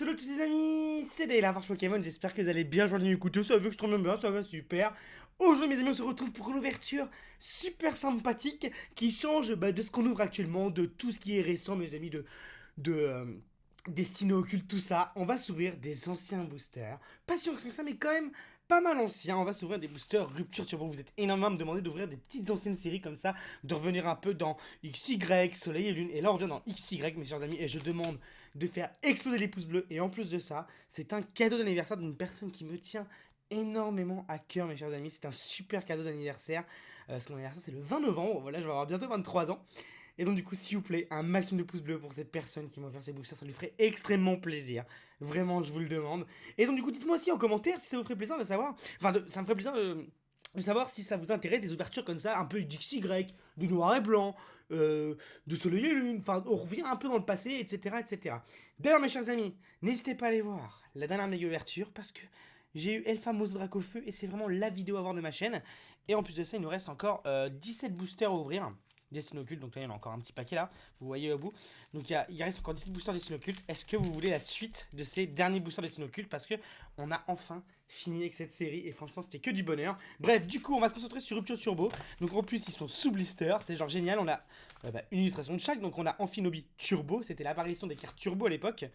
salut tous les amis, c'est Day, la Forge Pokémon, j'espère que vous allez bien, aujourd'hui écoutez, ça veut extrêmement bien, ça va super. Aujourd'hui mes amis, on se retrouve pour une ouverture super sympathique qui change de ce qu'on ouvre actuellement, de tout ce qui est récent mes amis, de Destino Occulte, tout ça. On va s'ouvrir des anciens boosters, pas si anciens que ça mais quand même pas mal anciens. On va s'ouvrir des boosters Rupture Turbo, vous êtes énormément à me demander d'ouvrir des petites anciennes séries comme ça, de revenir un peu dans XY, Soleil et Lune, et là on revient dans XY mes chers amis, et je demande de faire exploser les pouces bleus. Et en plus de ça, c'est un cadeau d'anniversaire d'une personne qui me tient énormément à cœur, mes chers amis. C'est un super cadeau d'anniversaire. Son anniversaire, c'est le 20 novembre. Voilà, je vais avoir bientôt 23 ans. Et donc, du coup, s'il vous plaît, un maximum de pouces bleus pour cette personne qui m'a offert ses boosters. Ça lui ferait extrêmement plaisir. Vraiment, je vous le demande. Et donc, du coup, dites-moi aussi en commentaire si ça vous ferait plaisir de savoir. Enfin, ça me ferait plaisir de savoir si ça vous intéresse des ouvertures comme ça, un peu d'XY, de noir et blanc, de soleil et lune, enfin on revient un peu dans le passé, etc. etc. D'ailleurs mes chers amis, n'hésitez pas à aller voir la dernière méga ouverture parce que j'ai eu Elfamos Dracofeu et c'est vraiment la vidéo à voir de ma chaîne. Et en plus de ça, il nous reste encore 17 boosters à ouvrir. Destino Occulte, donc là il y en a encore un petit paquet là, vous voyez au bout. Donc il reste encore 17 boosters Destino Occulte. Est-ce que vous voulez la suite de ces derniers boosters Destino Occulte? Parce que on a enfin fini avec cette série et franchement c'était que du bonheur. Bref, du coup on va se concentrer sur Rupture Turbo. Donc en plus ils sont sous blister, c'est genre génial. On a une illustration de chaque, donc on a Amphinobi Turbo, c'était l'apparition des cartes Turbo à l'époque.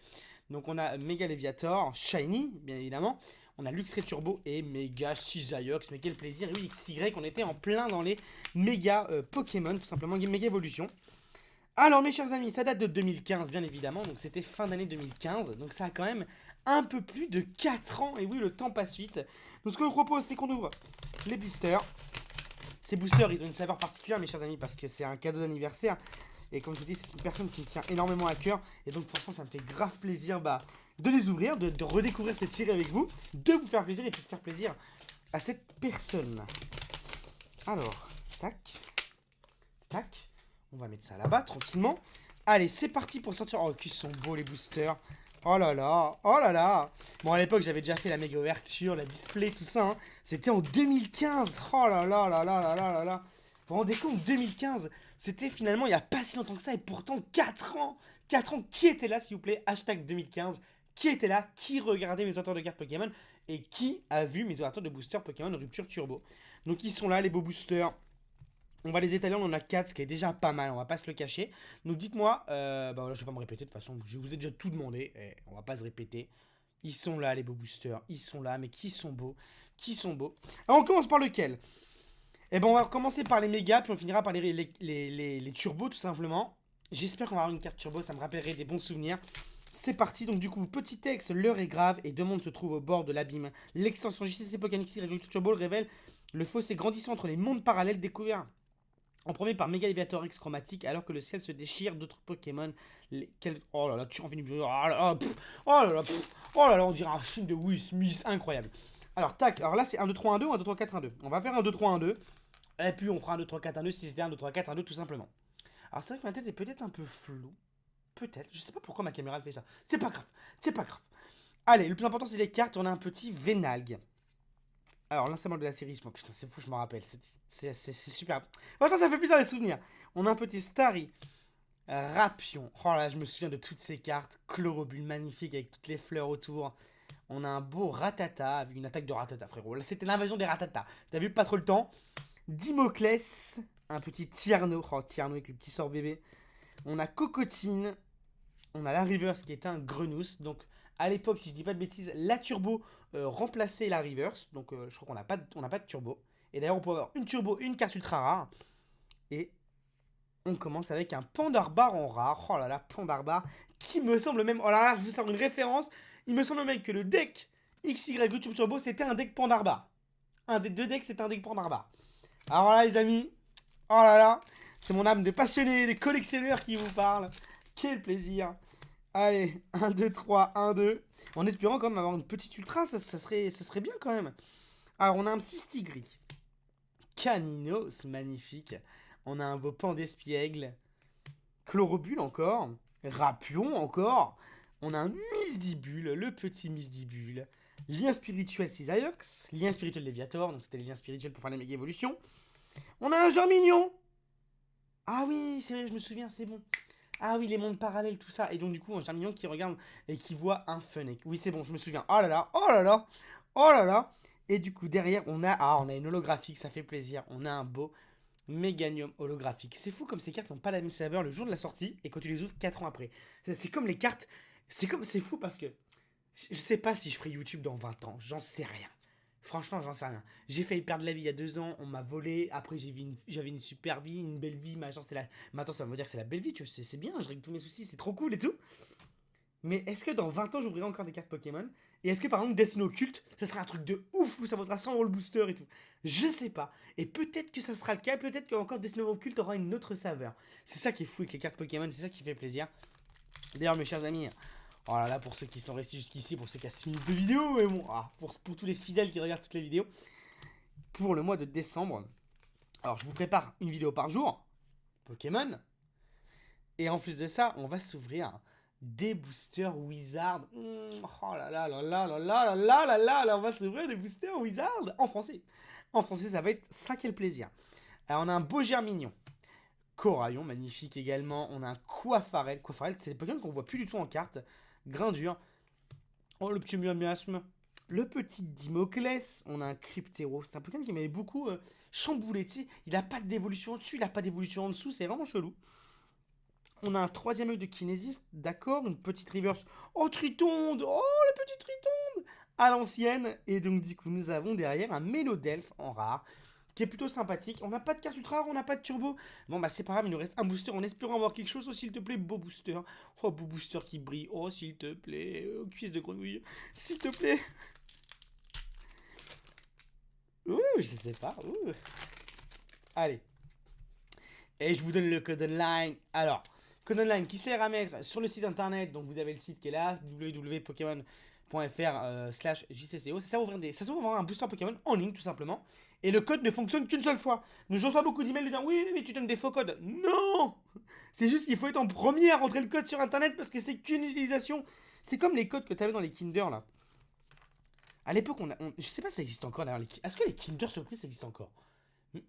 Donc on a Mega Leviator, Shiny bien évidemment. On a Luxray Turbo et Mega Cisaiox. Mais quel plaisir. Et oui, XY, on était en plein dans les méga Pokémon, tout simplement, méga évolution. Alors, mes chers amis, ça date de 2015, bien évidemment. Donc, c'était fin d'année 2015. Donc, ça a quand même un peu plus de 4 ans. Et oui, le temps passe vite. Donc, ce que je vous propose, c'est qu'on ouvre les blisters. Ces boosters, ils ont une saveur particulière, mes chers amis, parce que c'est un cadeau d'anniversaire. Et comme je vous dis, c'est une personne qui me tient énormément à cœur. Et donc, franchement, ça me fait grave plaisir de les ouvrir, de redécouvrir cette série avec vous, de vous faire plaisir et puis de faire plaisir à cette personne. Alors, tac, tac. On va mettre ça là-bas, tranquillement. Allez, c'est parti pour sortir. Oh, qu'ils sont beaux les boosters. Oh là là, oh là là. Bon, à l'époque, j'avais déjà fait la méga ouverture, la display, tout ça. Hein. C'était en 2015. Oh là là là là là là là là. Vous vous rendez compte, 2015, c'était finalement il n'y a pas si longtemps que ça. Et pourtant, 4 ans. 4 ans, qui était là, s'il vous plaît? Hashtag 2015. Qui était là? Qui regardait mes auteurs de cartes Pokémon? Et qui a vu mes auteurs de boosters Pokémon Rupture Turbo? Donc, ils sont là, les beaux boosters. On va les étaler, on en a 4, ce qui est déjà pas mal, on va pas se le cacher. Donc dites-moi, bah voilà, je vais pas me répéter, de toute façon, je vous ai déjà tout demandé, et on va pas se répéter. Ils sont là, les beaux boosters, ils sont là, mais qui sont beaux, qui sont beaux. Alors on commence par lequel? Eh ben on va commencer par les mégas, puis on finira par les turbos, tout simplement. J'espère qu'on va avoir une carte turbo, ça me rappellerait des bons souvenirs. C'est parti, donc du coup, petit texte, l'heure est grave et deux mondes se trouvent au bord de l'abîme. L'extension JCC Pokémon X Turbo révèle le fossé grandissant entre les mondes parallèles découverts en premier par Mega Leviator X chromatique, alors que le ciel se déchire, d'autres Pokémon. Oh là là, tu en finis. Oh là là, oh là là, oh là là, on dirait un film de Will Smith, incroyable. Alors, tac, alors là c'est 1, 2, 3, 1, 2 ou 1, 2, 3, 4, 1, 2. On va faire 1, 2, 3, 1, 2. Et puis on fera 1, 2, 3, 4, 1, 2 si c'était 1, 2, 3, 4, 1, 2 tout simplement. Alors c'est vrai que ma tête est peut-être un peu floue. Peut-être, je sais pas pourquoi ma caméra elle fait ça. C'est pas grave, c'est pas grave. Allez, le plus important c'est les cartes, on a un petit Vénalgue. Alors, lancement de la série, putain, c'est fou, je m'en rappelle. C'est super. Franchement, ça fait plaisir les souvenirs. On a un petit Starry, Rapion. Oh là, je me souviens de toutes ces cartes. Chlorobule, magnifique, avec toutes les fleurs autour. On a un beau Ratata, avec une attaque de Ratata, frérot. Là, c'était l'invasion des Ratata. T'as vu, pas trop le temps. Dimoclès, un petit Tierno. Oh, Tierno avec le petit sort bébé. On a Cocotine. On a la Reverse qui est un Grenousse. Donc, à l'époque, si je dis pas de bêtises, la Turbo remplaçait la Reverse. Donc, je crois qu'on n'a pas de Turbo. Et d'ailleurs, on peut avoir une Turbo, une carte ultra rare. Et on commence avec un Pandarbar en rare. Oh là là, Pandarbar. Qui me semble même. Oh là là, je vous sors une référence. Il me semble même que le deck XY YouTube Turbo, c'était un deck Pandarbar. Un des deux decks, c'était un deck Pandarbar. Alors là, les amis. Oh là là. C'est mon âme de passionné, de collectionneur qui vous parle. Quel plaisir. Allez, 1, 2, 3, 1, 2. En espérant quand même avoir une petite ultra, ça serait bien quand même. Alors, on a un petit Stigri. Caninos, magnifique. On a un beau pan d'espiègle. Chlorobule encore. Rapion encore. On a un Misdibule, le petit Misdibule. Lien spirituel Cisaiox. Lien spirituel Léviator, donc c'était les liens spirituels pour faire les méga évolutions. On a un Germignon. Ah oui, c'est vrai, je me souviens, c'est bon. Ah oui, les mondes parallèles, tout ça. Et donc, du coup, un Charmignon qui regarde et qui voit un Fennec. Oui, c'est bon, je me souviens. Oh là là, oh là là, oh là là. Et du coup, derrière, on a une holographique, ça fait plaisir. On a un beau Méganium holographique. C'est fou comme ces cartes n'ont pas la même saveur le jour de la sortie et quand tu les ouvres 4 ans après. C'est comme les cartes. C'est fou parce que je sais pas si je ferai YouTube dans 20 ans. J'en sais rien. Franchement, j'en sais rien. J'ai failli perdre la vie il y a 2 ans, on m'a volé. Après, j'avais une super vie, une belle vie. Maintenant, ça veut dire que c'est la belle vie. Tu vois, c'est bien, je règle tous mes soucis, c'est trop cool et tout. Mais est-ce que dans 20 ans, j'ouvrirai encore des cartes Pokémon? Et est-ce que par exemple, Destiny Occulte, ça sera un truc de ouf où ça vaudra 100 € le booster et tout? Je sais pas. Et peut-être que ça sera le cas, peut-être qu'encore Destiny Occulte aura une autre saveur. C'est ça qui est fou avec les cartes Pokémon, c'est ça qui fait plaisir. D'ailleurs, mes chers amis, oh là là, pour ceux qui sont restés jusqu'ici, pour ceux qui ont 6 minutes de vidéo, mais bon, pour tous les fidèles qui regardent toutes les vidéos, pour le mois de décembre, alors je vous prépare une vidéo par jour, Pokémon, et en plus de ça, on va s'ouvrir des boosters Wizard. Oh là là là là là là là là là là, on va s'ouvrir des boosters Wizard en français. En français, ça va être ça qui est le plaisir. Alors, on a un beau Germignon. Coraillon, magnifique également. On a un Coiffarel. Coiffarel, c'est des Pokémon qu'on voit plus du tout en carte. Grindure. Oh, le petit miasme. Le petit Dimoclès. On a un Cryptero. C'est un Pokémon qui m'avait beaucoup chamboulé. Tu sais, il a pas d'évolution au-dessus, il a pas d'évolution en dessous. C'est vraiment chelou. On a un troisième œil de kinésiste, d'accord, une petite reverse. Oh, Tritonde. Oh, le petit Tritonde à l'ancienne. Et donc, du coup, nous avons derrière un Mélodelph en rare, qui est plutôt sympathique. On n'a pas de carte ultra rare, on n'a pas de turbo. Bon, bah, c'est pas grave, il nous reste un booster en espérant avoir quelque chose. Oh, s'il te plaît, beau booster. Oh, beau booster qui brille. Oh, s'il te plaît, cuisse de grenouille. S'il te plaît. Ouh, je sais pas. Ouh. Allez. Et je vous donne le code online. Alors, code online qui sert à mettre sur le site internet. Donc vous avez le site qui est là, www.pokémon.fr/JCCO. Ça sert à ouvrir un booster Pokémon en ligne tout simplement. Et le code ne fonctionne qu'une seule fois. Ne reçois pas beaucoup d'emails de dire oui, mais tu donnes des faux codes. Non. C'est juste qu'il faut être en premier à rentrer le code sur internet parce que c'est qu'une utilisation. C'est comme les codes que tu avais dans les Kinder là. À l'époque, je sais pas si ça existe encore d'ailleurs. Est-ce que les Kinder Surprise ça existe encore?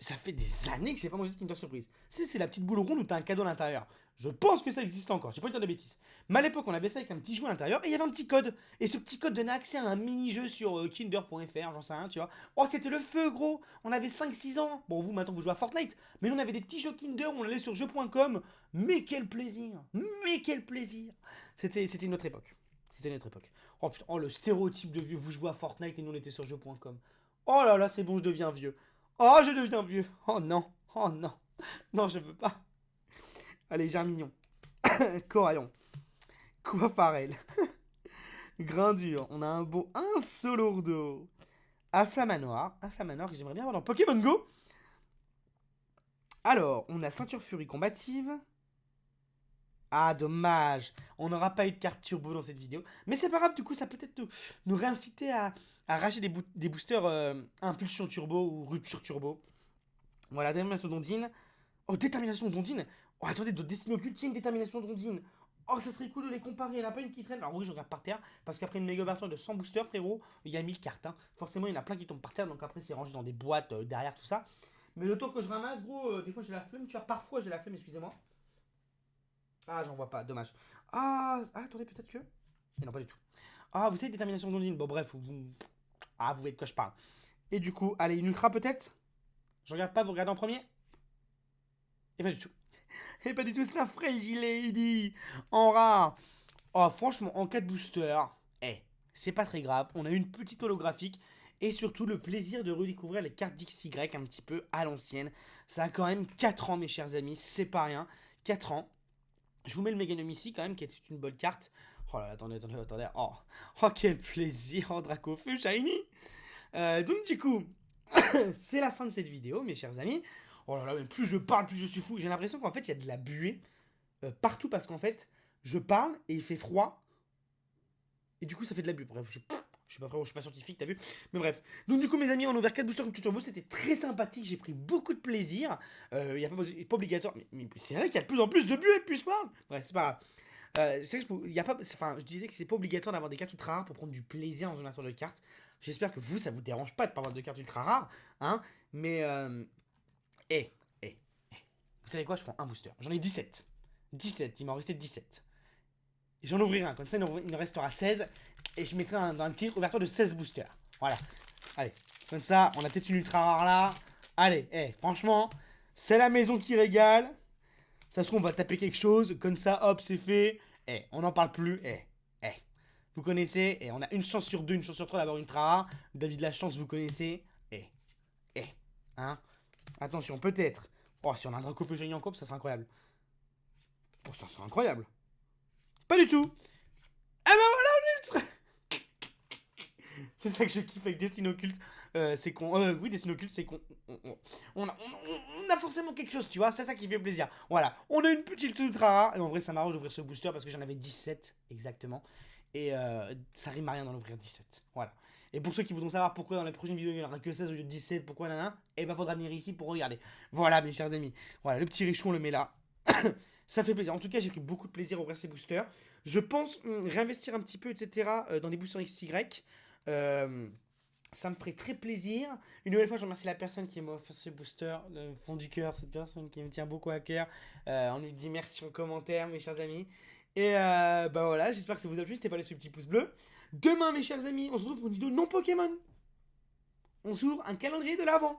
Ça fait des années que j'ai pas mangé de Kinder Surprise. Si c'est la petite boule ronde où t'as un cadeau à l'intérieur. Je pense que ça existe encore, j'ai pas envie de dire de bêtises. Mais à l'époque, on avait ça avec un petit jouet à l'intérieur et il y avait un petit code. Et ce petit code donnait accès à un mini-jeu sur kinder.fr, j'en sais rien, tu vois. Oh, c'était le feu, gros. On avait 5-6 ans. Bon, vous, maintenant, vous jouez à Fortnite. Mais nous, on avait des petits jeux Kinder où on allait sur jeux.com. Mais quel plaisir. Mais quel plaisir. C'était une autre époque. C'était une autre époque. Oh putain, oh, le stéréotype de vieux, vous jouez à Fortnite et nous, on était sur jeux.com. Oh là là, c'est bon, je deviens vieux. Oh, je deviens vieux. Oh non. Oh non. Non, je veux pas. Allez, Germignon. Coraillon. Coiffarel. Grindure. On a un beau Insolourdo. Afflamanoir. Afflamanoir que j'aimerais bien avoir dans Pokémon Go. Alors, on a Ceinture Furie combative. Ah, dommage. On n'aura pas eu de carte turbo dans cette vidéo. Mais c'est pas grave, du coup, ça peut peut-être nous réinciter à arracher des boosters impulsion turbo ou rupture turbo. Voilà, détermination d'Ondine. Oh, détermination d'Ondine. Oh, attendez, de Destiny Occulte, il y a une détermination d'Ondine. Oh, ça serait cool de les comparer. Il n'y en a pas une qui traîne. Alors oui, je regarde par terre. Parce qu'après une méga ouverture de 100 boosters, frérot, il y a 1000 cartes. Hein. Forcément, il y en a plein qui tombent par terre. Donc après, c'est rangé dans des boîtes derrière tout ça. Mais le temps que je ramasse, gros, des fois j'ai la flemme. Tu vois, parfois j'ai la flemme, excusez-moi. Ah, j'en vois pas, dommage. Attendez, peut-être que. Mais non, pas du tout. Ah, vous savez, détermination d'Ondine. Bon, bref, vous voyez de quoi je parle. Et du coup, allez, une ultra peut-être. Je regarde pas, vous regardez en premier. Et pas du tout. Et pas du tout, c'est un Fragilady en rare. Oh, franchement, en 4 boosters, c'est pas très grave. On a une petite holographique et surtout le plaisir de redécouvrir les cartes d'XY un petit peu à l'ancienne. Ça a quand même 4 ans, mes chers amis, c'est pas rien. 4 ans. Je vous mets le Meganum ici quand même, qui est une bonne carte. Oh là là, attendez. Oh, quel plaisir, en Dracofeu Shiny. Donc, du coup, c'est la fin de cette vidéo, mes chers amis. Oh là là, mais plus je parle, plus je suis fou. J'ai l'impression qu'en fait, il y a de la buée partout parce qu'en fait, je parle et il fait froid. Et du coup, ça fait de la buée. Bref, je suis pas frérot, je suis pas scientifique, t'as vu. Mais bref. Donc, du coup, mes amis, on a ouvert 4 boosters comme turbo. C'était très sympathique. J'ai pris beaucoup de plaisir. Il n'y a pas obligatoire. Mais c'est vrai qu'il y a de plus en plus de buée, plus je parle. Bref, c'est pas grave. C'est vrai que je disais que c'est pas obligatoire d'avoir des cartes ultra rares pour prendre du plaisir dans une ouverture de cartes. J'espère que vous, ça vous dérange pas de pas avoir de cartes ultra rares. Hein. Mais, vous savez quoi, je prends un booster. J'en ai 17. 17, il m'en restait 17. J'en ouvrirai un, comme ça il en restera 16. Et je mettrai dans un titre ouverture de 16 boosters. Voilà. Allez, comme ça, on a peut-être une ultra rare là. Allez, franchement, c'est la maison qui régale. Ça se trouve, on va taper quelque chose. Comme ça, hop, c'est fait. On n'en parle plus. Vous connaissez. On a une chance sur deux, une chance sur trois d'avoir une ultra rare. David la chance, vous connaissez. Hein. Attention, peut-être. Oh, si on a un Dracofeu génie en coupe, ça sera incroyable. Oh, ça sera incroyable. Pas du tout. Ah bah voilà, on est ultra. C'est ça que je kiffe avec Destin Occulte. C'est qu'on. Oui, Destin Occulte, c'est qu'on. On a forcément quelque chose, tu vois. C'est ça qui fait plaisir. Voilà. On a une petite ultra rare. Et en vrai, ça m'arrange d'ouvrir ce booster parce que j'en avais 17 exactement. Et ça rime à rien d'en ouvrir 17. Voilà. Et pour ceux qui voudront savoir pourquoi dans les prochaines vidéos il n'y en aura que 16 au lieu de 17, pourquoi nana, et bah faudra venir ici pour regarder. Voilà, mes chers amis. Voilà, le petit richou, on le met là. Ça fait plaisir. En tout cas, j'ai pris beaucoup de plaisir à ouvrir ces boosters. Je pense réinvestir un petit peu, etc., dans des boosters XY. Ça me ferait très plaisir. Une nouvelle fois, je remercie la personne qui m'a offert ce booster, le fond du cœur, cette personne qui me tient beaucoup à cœur. On lui dit merci en commentaire, mes chers amis. Et bah voilà, j'espère que ça vous a plu. N'hésitez pas à laisser le petit pouce bleu. Demain, mes chers amis, on se retrouve pour une vidéo non Pokémon. On s'ouvre un calendrier de l'avant.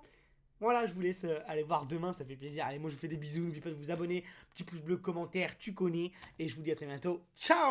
Voilà, je vous laisse aller voir demain, ça fait plaisir. Allez, moi je vous fais des bisous, n'oubliez pas de vous abonner. Petit pouce bleu, commentaire, tu connais. Et je vous dis à très bientôt. Ciao!